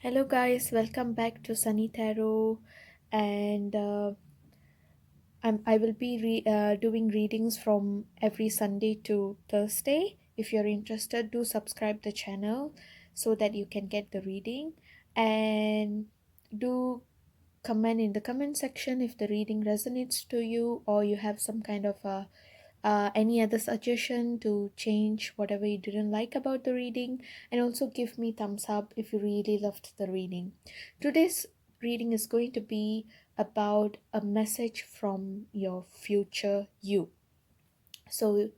Hello, guys, welcome back to Sunny Tarot. And I will be doing readings from every Sunday to Thursday. If you're interested, do subscribe the channel so that you can get the reading. And do comment in the comment section if the reading resonates to you or you have some kind of any other suggestion to change whatever you didn't like about the reading, and also give me thumbs up if you really loved the reading. Today's reading is going to be about a message from your future you. So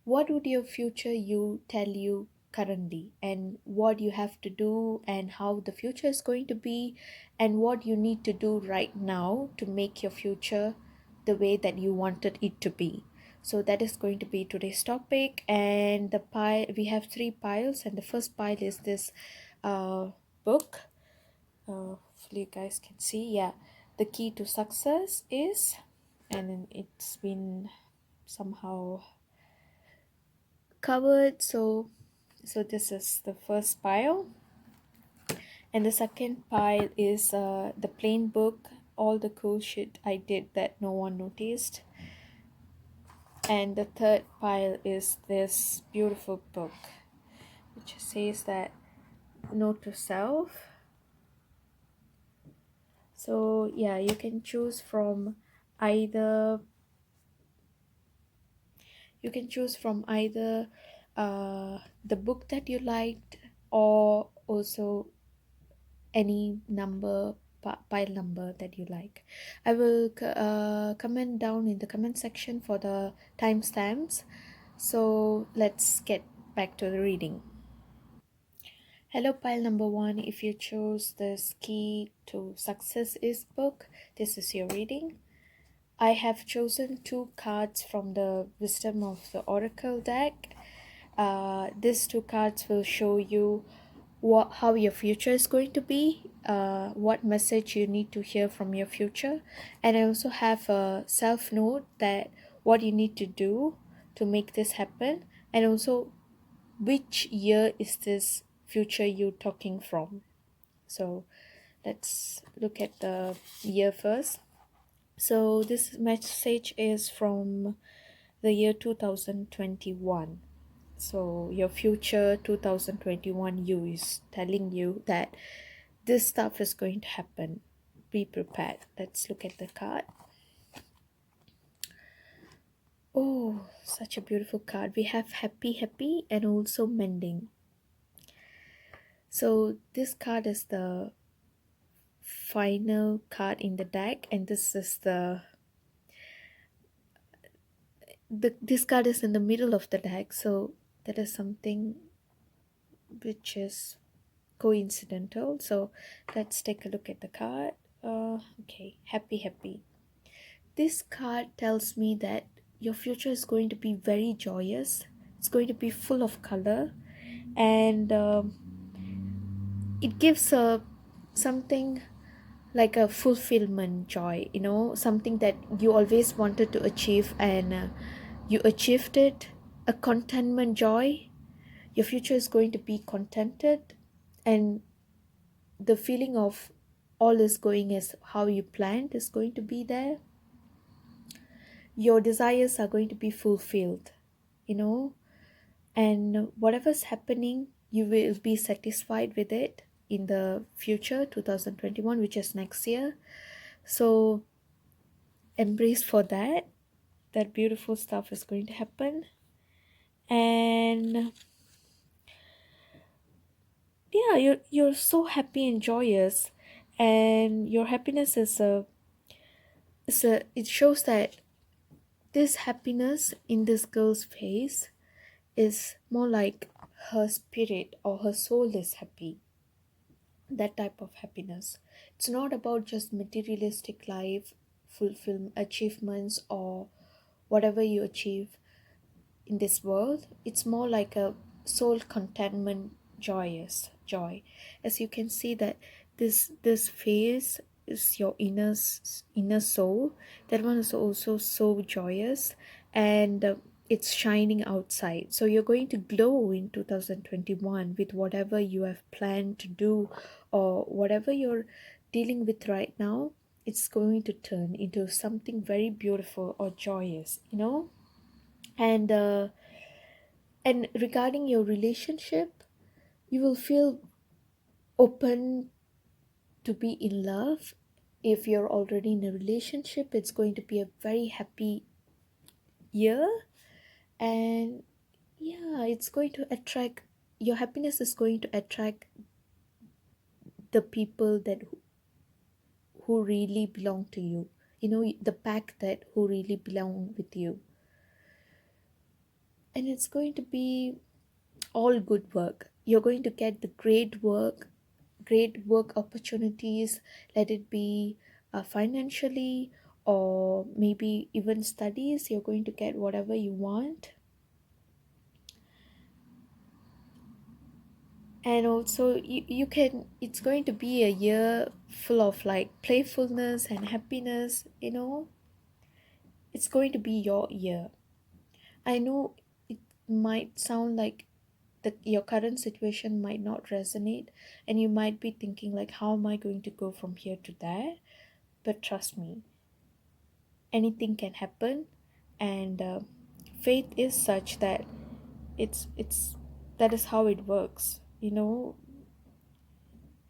what would your future you tell you currently, and what you have to do, and how the future is going to be, and what you need to do right now to make your future the way that you wanted it to be. So that is going to be today's topic. And the pile, we have three piles, and the first pile is this book. Hopefully you guys can see. Yeah, the key to success is, and then it's been somehow covered. So this is the first pile, and the second pile is the plain book, all the cool shit I did that no one noticed. And the third pile is this beautiful book which says that note to self. So yeah, you can choose from either the book that you liked, or also any number, pile number that you like. I will comment down in the comment section for the timestamps. So let's get back to the reading. Hello, pile number one. If you chose this key to success is book, this is your reading. I have chosen two cards from the Wisdom of the Oracle deck. These two cards will show you how your future is going to be, what message you need to hear from your future. And I also have a self note that what you need to do to make this happen, and also which year is this future you talking from. So let's look at the year first. So this message is from the year 2021. So your future 2021 you is telling you that this stuff is going to happen. Be prepared. Let's look at the card. Oh, such a beautiful card. We have happy, happy, and also mending. So this card is the final card in the deck, and this is this card is in the middle of the deck. So that is something which is coincidental. So let's take a look at the card. Okay, happy, happy. This card tells me that your future is going to be very joyous. It's going to be full of color, and it gives a something like a fulfillment joy, something that you always wanted to achieve, and you achieved it. A contentment joy. Your future is going to be contented, and the feeling of all is going as how you planned is going to be there. Your desires are going to be fulfilled, you know and whatever's happening, you will be satisfied with it in the future 2021, which is next year. So embrace for that beautiful stuff is going to happen. And yeah, you're so happy and joyous, and your happiness is it shows that this happiness in this girl's face is more like her spirit or her soul is happy. That type of happiness. It's not about just materialistic life, fulfill achievements, or whatever you achieve in this world. It's more like a soul contentment, joyous joy. As you can see that this phase is your inner soul. That one is also so joyous, and it's shining outside. So you're going to glow in 2021 with whatever you have planned to do, or whatever you're dealing with right now. It's going to turn into something very beautiful or joyous, and regarding your relationship, you will feel open to be in love. If you're already in a relationship, it's going to be a very happy year. And yeah, it's going to attract, your happiness is going to attract the people that who really belong to you, the pack that who really belong with you. And it's going to be all good work. You're going to get the great work opportunities. Let it be financially, or maybe even studies. You're going to get whatever you want. And also you can, it's going to be a year full of like playfulness and happiness. It's going to be your year. I know it might sound like that your current situation might not resonate, and you might be thinking like, how am I going to go from here to there? But trust me, anything can happen. And faith is such that it's that is how it works.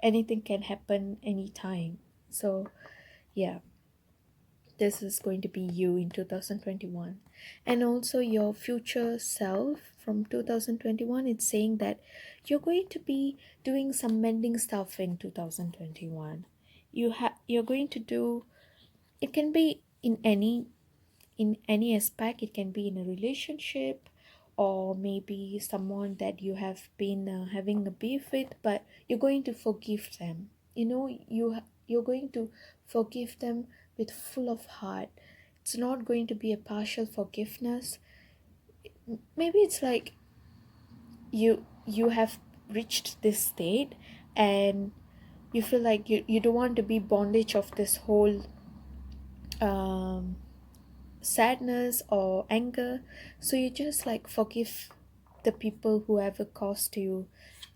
Anything can happen anytime. So yeah, this is going to be you in 2021. And also your future self from 2021, it's saying that you're going to be doing some mending stuff in 2021. You're going to do, it can be in any aspect. It can be in a relationship, or maybe someone that you have been having a beef with, but you're going to forgive them. You're going to forgive them with full of heart. It's not going to be a partial forgiveness. Maybe it's like you have reached this state, and you feel like you don't want to be bondage of this whole um sadness or anger. So you just like forgive the people who ever caused you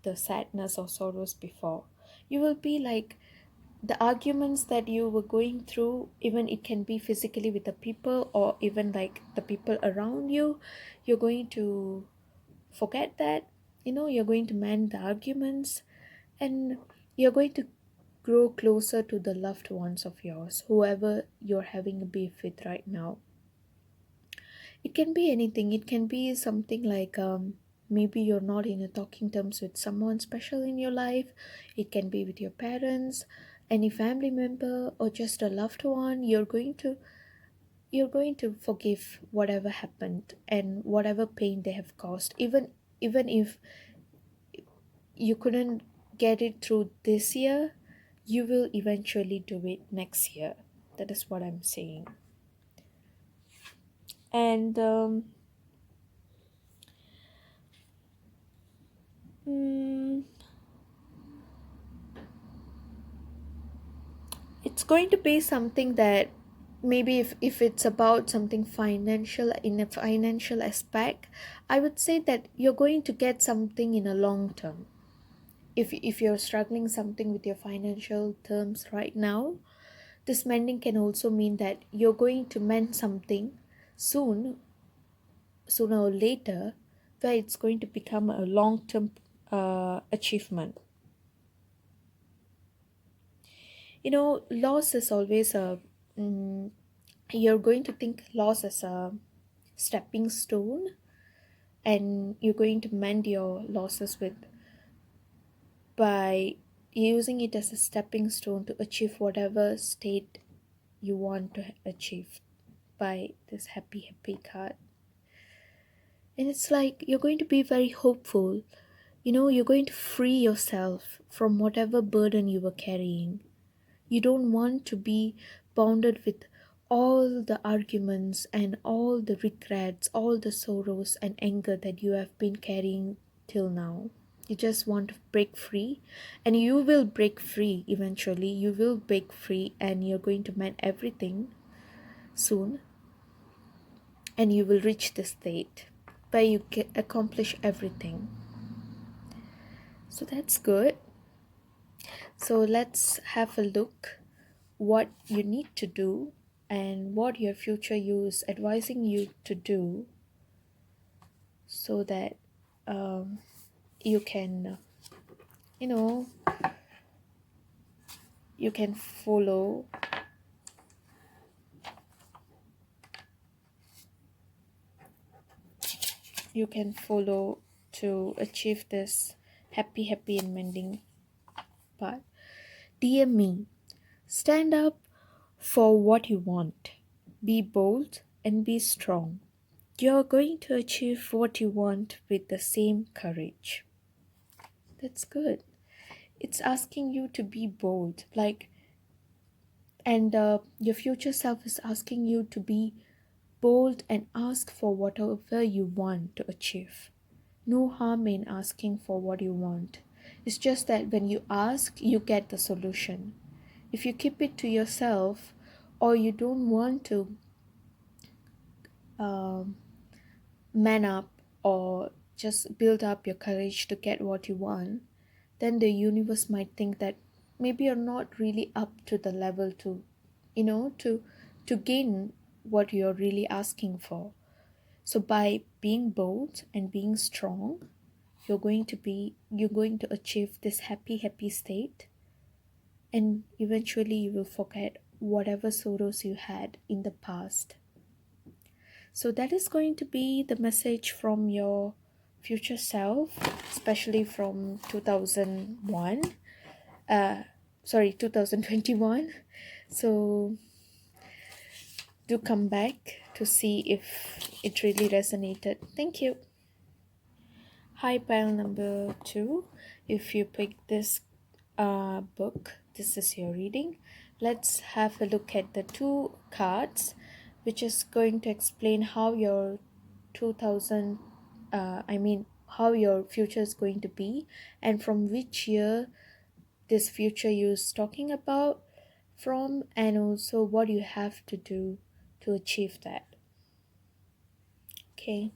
the sadness or sorrows before. You will be like, the arguments that you were going through, even it can be physically with the people, or even like the people around you, you're going to forget that. You're going to mend the arguments, and you're going to grow closer to the loved ones of yours, whoever you're having a beef with right now. It can be anything. It can be something like, maybe you're not in a talking terms with someone special in your life. It can be with your parents, any family member, or just a loved one. You're going to forgive whatever happened and whatever pain they have caused. Even if you couldn't get it through this year, you will eventually do it next year. That is what I'm saying. And mm, it's going to be something that, maybe if it's about something financial, in a financial aspect, I would say that you're going to get something in a long term. If you're struggling something with your financial terms right now, this mending can also mean that you're going to mend something soon, sooner or later, where it's going to become a long term achievement. Loss is always a, mm, you're going to think loss as a stepping stone, and you're going to mend your losses with, by using it as a stepping stone to achieve whatever state you want to achieve by this happy card. And it's like you're going to be very hopeful. You're going to free yourself from whatever burden you were carrying. You don't want to be bounded with all the arguments and all the regrets, all the sorrows and anger that you have been carrying till now. You just want to break free, and you will break free eventually. You will break free, and you're going to mend everything soon. and you will reach the state where you can accomplish everything. So that's good. So let's have a look what you need to do and what your future you is advising you to do, so that um, you can you know you can follow to achieve this happy and mending part. Dear me, stand up for what you want. Be bold and be strong. You're going to achieve what you want with the same courage. That's good. It's asking you to be bold, like, and your future self is asking you to be bold and ask for whatever you want to achieve. No harm in asking for what you want. It's just that when you ask, you get the solution. If you keep it to yourself, or you don't want to um, man up or just build up your courage to get what you want, then the universe might think that maybe you're not really up to the level to, to gain what you're really asking for. So by being bold and being strong, you're going to achieve this happy state, and eventually you will forget whatever sorrows you had in the past. So that is going to be the message from your future self, especially from 2001, sorry, 2021. So do come back to see if it really resonated. Thank you. Hi, pile number 2. If you pick this book, this is your reading. Let's have a look at the two cards, which is going to explain how your 2000, how your future is going to be, and from which year this future you is talking about from, and also what you have to do to achieve that. Okay.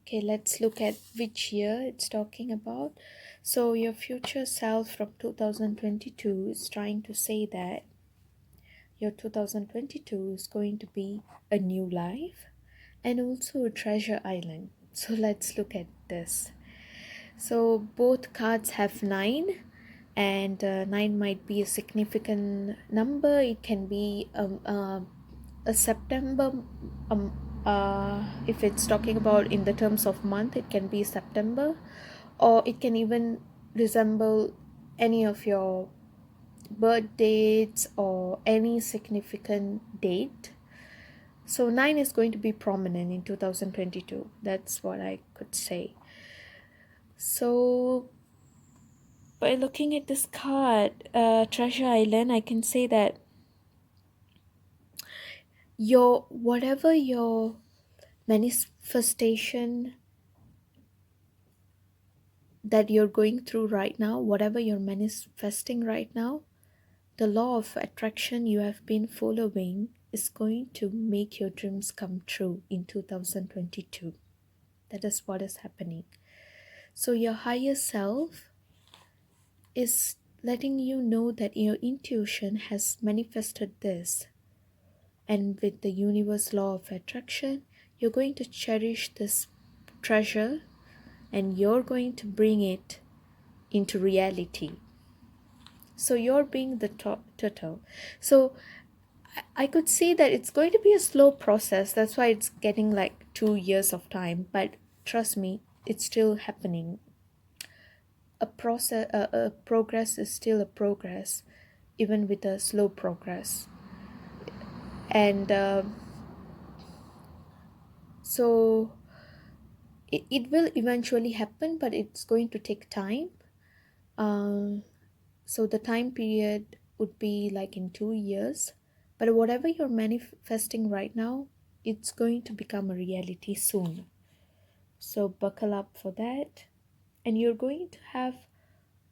Okay, let's look at which year it's talking about. So your future self from 2022 is trying to say that your 2022 is going to be a new life and also a treasure island. So let's look at this. So both cards have 9, and 9 might be a significant number. It can be a September, um, if it's talking about in the terms of month, it can be September, or it can even resemble any of your birth dates or any significant date. So 9 is going to be prominent in 2022. That's what I could say. So by looking at this card, Treasure Island, I can say that whatever your manifestation that you're going through right now, whatever you're manifesting right now, the law of attraction you have been following is going to make your dreams come true in 2022. That is what is happening. So your higher self is letting you know that your intuition has manifested this. And with the universe law of attraction, you're going to cherish this treasure and you're going to bring it into reality. So you're being the turtle. So I could say that it's going to be a slow process. That's why it's getting like 2 years of time. But trust me, it's still happening. A progress is still a progress, even with a slow progress. And so it will eventually happen, but it's going to take time. Um, so the time period would be like in 2 years. But whatever you're manifesting right now, it's going to become a reality soon. So buckle up for that. And you're going to have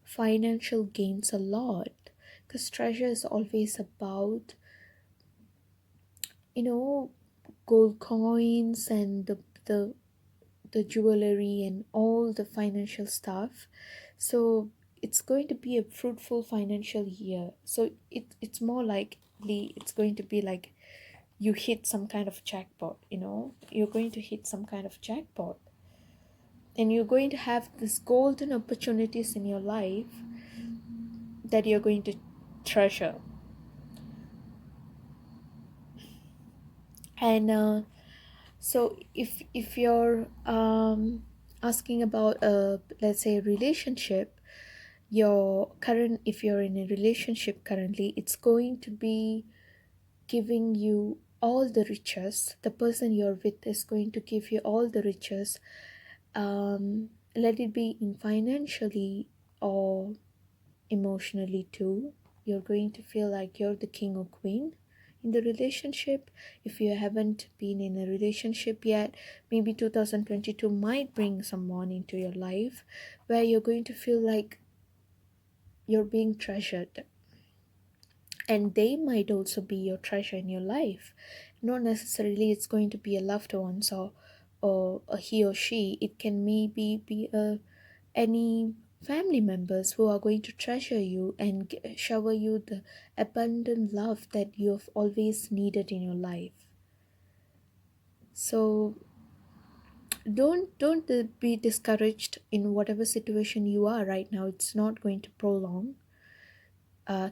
financial gains a lot, because treasure is always about you know, gold coins and the jewelry and all the financial stuff. So it's going to be a fruitful financial year. So it's more likely it's going to be like you hit some kind of jackpot, you're going to hit some kind of jackpot, and you're going to have this golden opportunities in your life that you're going to treasure. And so if you're asking about let's say a relationship, your current if you're in a relationship currently, it's going to be giving you all the riches. The person you're with is going to give you all the riches, let it be in financially or emotionally too. You're going to feel like you're the king or queen in the relationship. If you haven't been in a relationship yet, maybe 2022 might bring someone into your life where you're going to feel like you're being treasured, and they might also be your treasure in your life. Not necessarily it's going to be a loved one, or a he or she. It can maybe be any family members who are going to treasure you and shower you the abundant love that you have always needed in your life. So don't be discouraged in whatever situation you are right now. It's not going to prolong.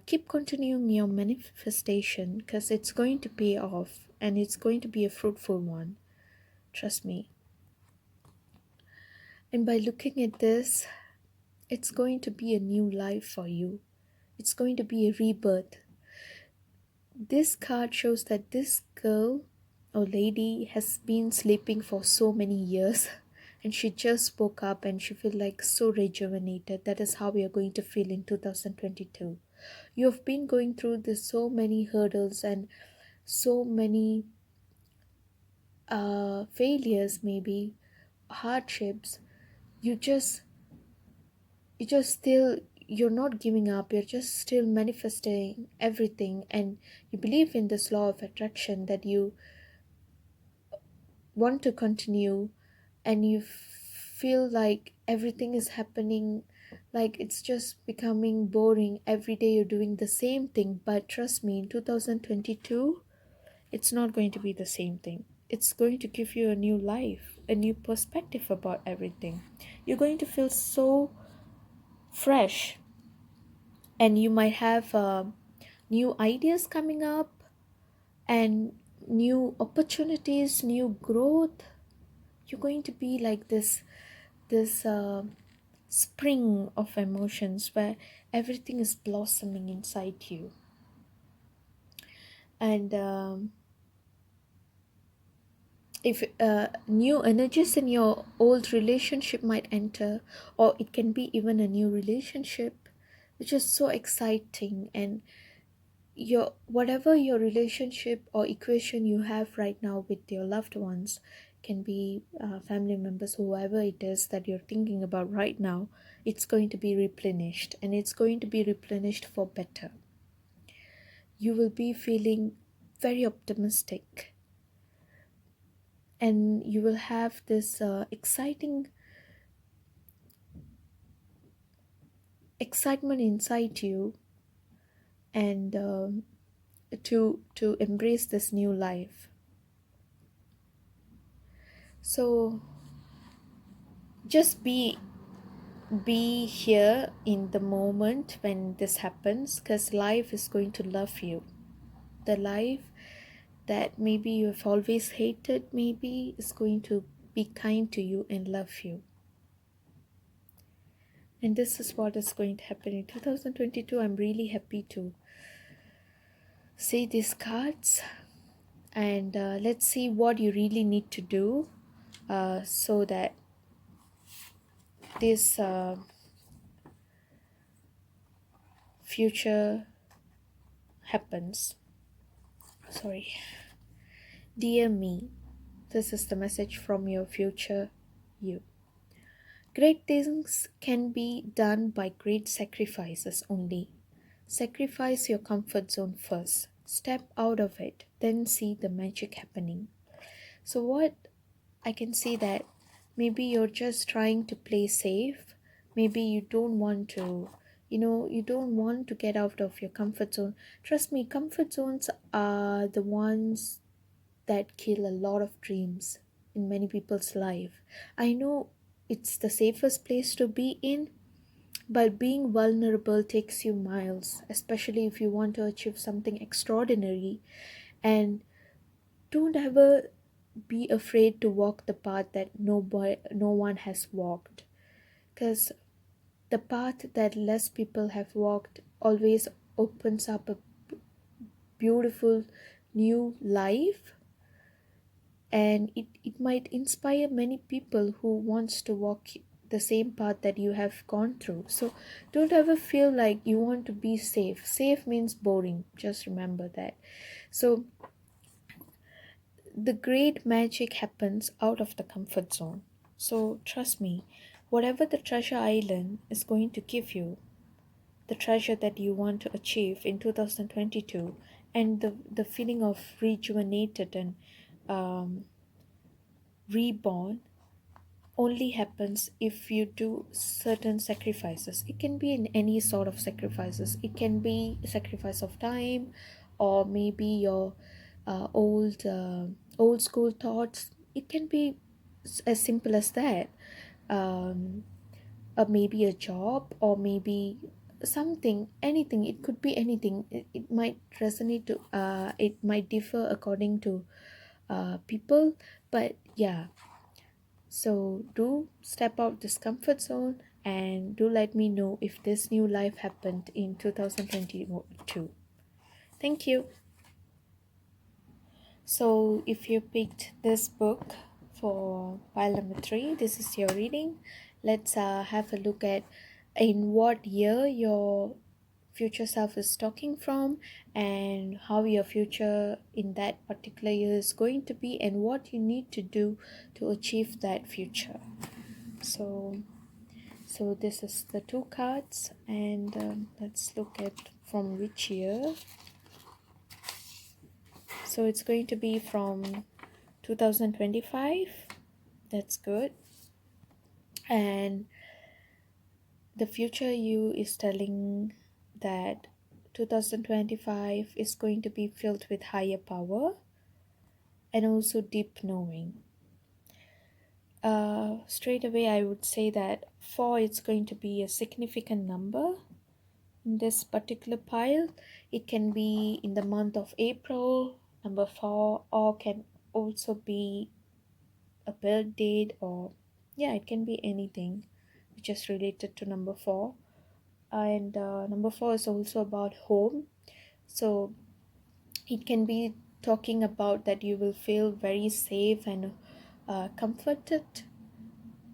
Keep continuing your manifestation, because it's going to pay off and it's going to be a fruitful one. Trust me. And by looking at this, it's going to be a new life for you. It's going to be a rebirth. This card shows that this girl or lady has been sleeping for so many years and she just woke up and she feels like so rejuvenated. That is how we are going to feel in 2022. You have been going through this so many hurdles and so many failures, maybe hardships. You just you just still, you're not giving up, you're just still manifesting everything, and you believe in this law of attraction that you want to continue, and you feel like everything is happening, like it's just becoming boring every day. You're doing the same thing, but trust me, in 2022 it's not going to be the same thing. It's going to give you a new life, a new perspective about everything. You're going to feel so fresh, and you might have new ideas coming up, and new opportunities, new growth. You're going to be like this spring of emotions where everything is blossoming inside you. And if new energies in your old relationship might enter, or it can be even a new relationship, which is so exciting. And your whatever your relationship or equation you have right now with your loved ones, can be family members, whoever it is that you're thinking about right now, it's going to be replenished, and it's going to be replenished for better. You will be feeling very optimistic, and you will have this excitement inside you, and to embrace this new life. So just be here in the moment when this happens, because life is going to love you. The life that maybe you have always hated, maybe, is going to be kind to you and love you. And this is what is going to happen in 2022. I'm really happy to see these cards. And let's see what you really need to do so that this future happens. Sorry. Dear me, this is the message from your future you. Great things can be done by great sacrifices only. Sacrifice your comfort zone first. step out of it, then see the magic happening. So what I can see that maybe you're just trying to play safe. Maybe you don't want to, you don't want to get out of your comfort zone. Trust me, comfort zones are the ones that kill a lot of dreams in many people's life. I know it's the safest place to be in, but being vulnerable takes you miles, especially if you want to achieve something extraordinary. And don't ever be afraid to walk the path that no one has walked, because the path that less people have walked always opens up a beautiful new life, and it might inspire many people who wants to walk the same path that you have gone through. So don't ever feel like you want to be safe. Safe means boring, just remember that. So the great magic happens out of the comfort zone. So trust me, whatever the treasure island is going to give you, the treasure that you want to achieve in 2022, and the feeling of rejuvenated and um, reborn, only happens if you do certain sacrifices. It can be in any sort of sacrifices. It can be sacrifice of time, or maybe your old school thoughts. It can be as simple as that. um, Maybe a job, or maybe something, anything. It could be anything. It might resonate to it might differ according to people, but yeah. So do step out this comfort zone, and do let me know if this new life happened in 2022. Thank you. So if you picked this book for pile number 3, this is your reading. Let's have a look at in what year your future self is talking from, and how your future in that particular year is going to be, and what you need to do to achieve that future. So this is the two cards, and let's look at from which year. So it's going to be from 2025. That's good. And the future you is telling that 2025 is going to be filled with higher power and also deep knowing. Straight away, I would say that 4 is going to be a significant number in this particular pile. It can be in the month of April, number 4, or can also be a birth date, or yeah, it can be anything which is related to number 4. And number 4 is also about home. So it can be talking about that you will feel very safe and comforted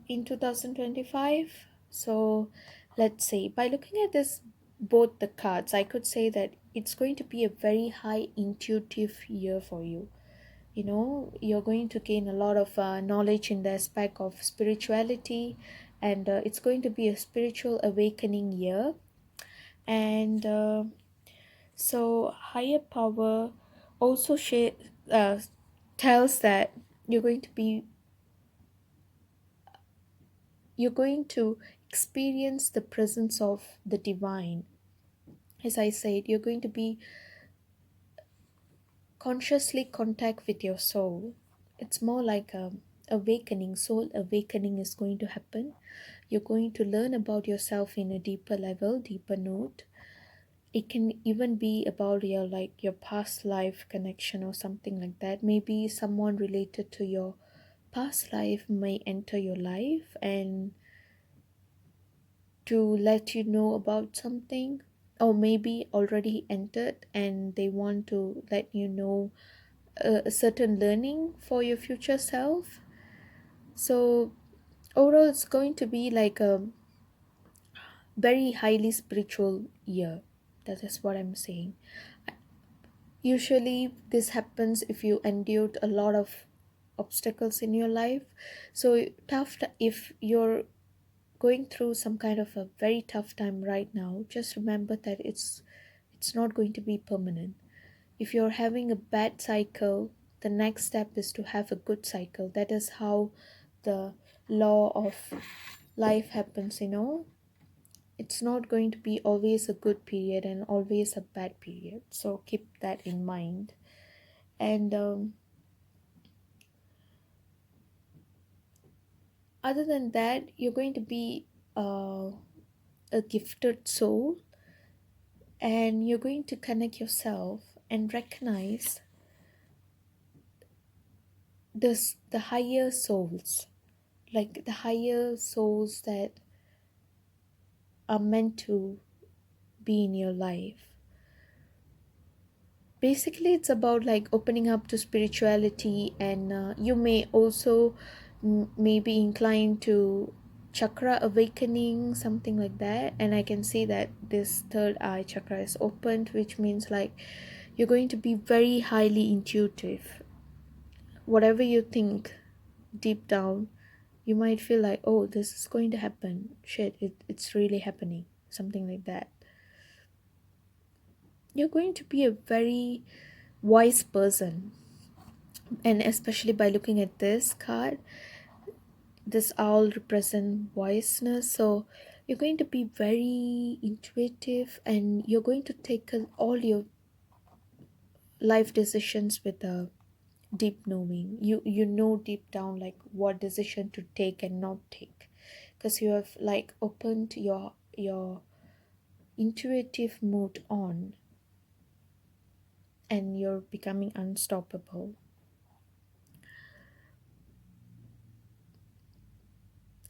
in 2025. So let's say, by looking at this, both the cards, I could say that it's going to be a very high intuitive year for you. You're going to gain a lot of knowledge in the aspect of spirituality, and it's going to be a spiritual awakening year. And so higher power also uh, tells that you're going to be you're going to experience the presence of the divine. As I said, you're going to be consciously contact with your soul. It's more like a awakening. Soul awakening is going to happen. You're going to learn about yourself in a deeper level, deeper note. It can even be about your past life connection or something like that. Maybe someone related to your past life may enter your life and to let you know about something, or maybe already entered and they want to let you know a certain learning for your future self. So overall, it's going to be like a very highly spiritual year. That is what I'm saying. Usually this happens if you endured a lot of obstacles in your life. So if you're going through some kind of a very tough time right now, just remember that it's not going to be permanent. if you're having a bad cycle, the next step is to have a good cycle. That is how the law of life happens, it's not going to be always a good period and always a bad period, so keep that in mind. And other than that, you're going to be uh, a gifted soul, and you're going to connect yourself and recognize the higher souls, like the higher souls that are meant to be in your life. Basically, it's about like opening up to spirituality, and you may also maybe inclined to chakra awakening, something like that. And I can see that this third eye chakra is opened, which means like you're going to be very highly intuitive. Whatever you think deep down, you might feel like, oh, this is going to happen, shit, it's really happening, something like that. You're going to be a very wise person, and especially by looking at this card, this owl represent wiseness. So you're going to be very intuitive, and you're going to take all your life decisions with a deep knowing. You know deep down like what decision to take and not take, because you have like opened your intuitive mode on, and you're becoming unstoppable.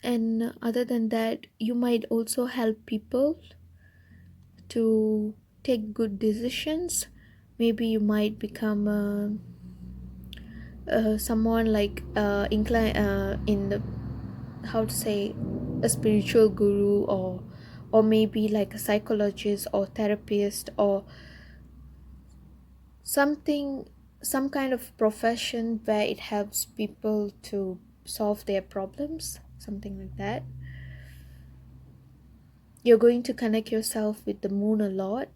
And other than that, you might also help people to take good decisions. Maybe you might become someone like incline in the, how to say, a spiritual guru, or maybe like a psychologist or therapist, or something, some kind of profession where it helps people to solve their problems, something like that. You're going to connect yourself with the moon a lot.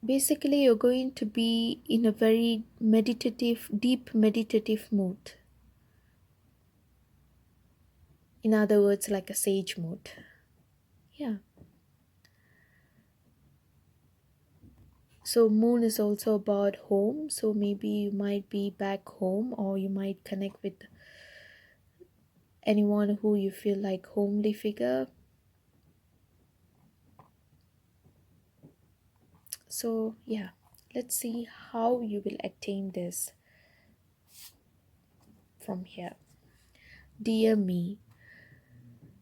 Basically, you're going to be in a very meditative, deep meditative mood. In other words, like a sage mood. Yeah. So, moon is also about home. So, maybe you might be back home, or you might connect with anyone who you feel like homely figure. So, yeah, let's see how you will attain this from here. Dear me,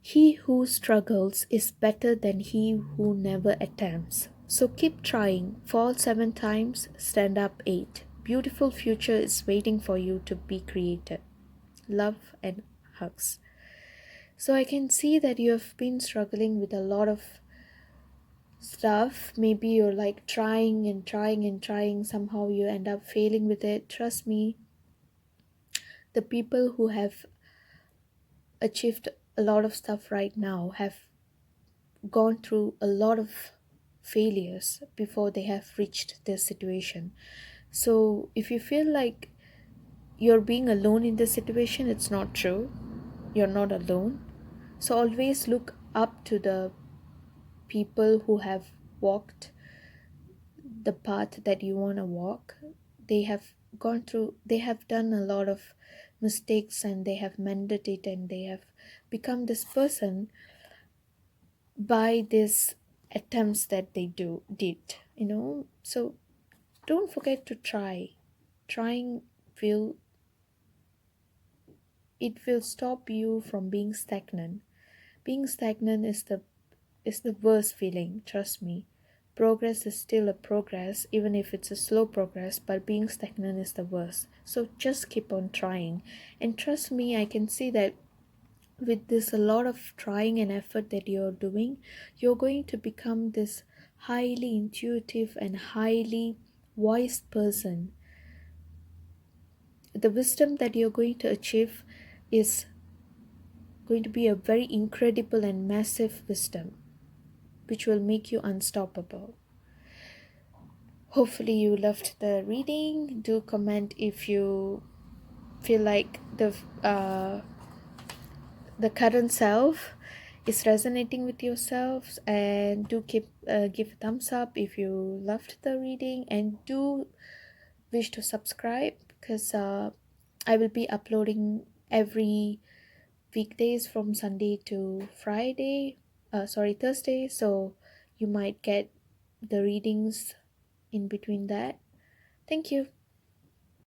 he who struggles is better than he who never attempts. So keep trying. Fall 7 times, stand up 8. Beautiful future is waiting for you to be created. Love and hugs. So I can see that you have been struggling with a lot of stuff. Maybe you're like trying and trying and trying. Somehow you end up failing with it. Trust me, the people who have achieved a lot of stuff right now have gone through a lot of failures before they have reached this situation. So if you feel like you're being alone in this situation, it's not true. You're not alone. So always look up to the people who have walked the path that you want to walk. They have gone through, they have done a lot of mistakes, and they have mended it, and they have become this person by these attempts that they did. So don't forget to try. Trying will, it will stop you from being stagnant. Being stagnant is the worst feeling, trust me. Progress is still a progress, even if it's a slow progress, but being stagnant is the worst. So just keep on trying. And trust me, I can see that with this a lot of trying and effort that you're doing, you're going to become this highly intuitive and highly wise person. The wisdom that you're going to achieve is going to be a very incredible and massive wisdom. which will make you unstoppable. Hopefully, you loved the reading. Do comment if you feel like the current self is resonating with yourselves, and do keep give a thumbs up if you loved the reading, and do wish to subscribe, because I will be uploading every weekdays from Sunday to Friday, sorry, Thursday, so you might get the readings in between that. Thank you.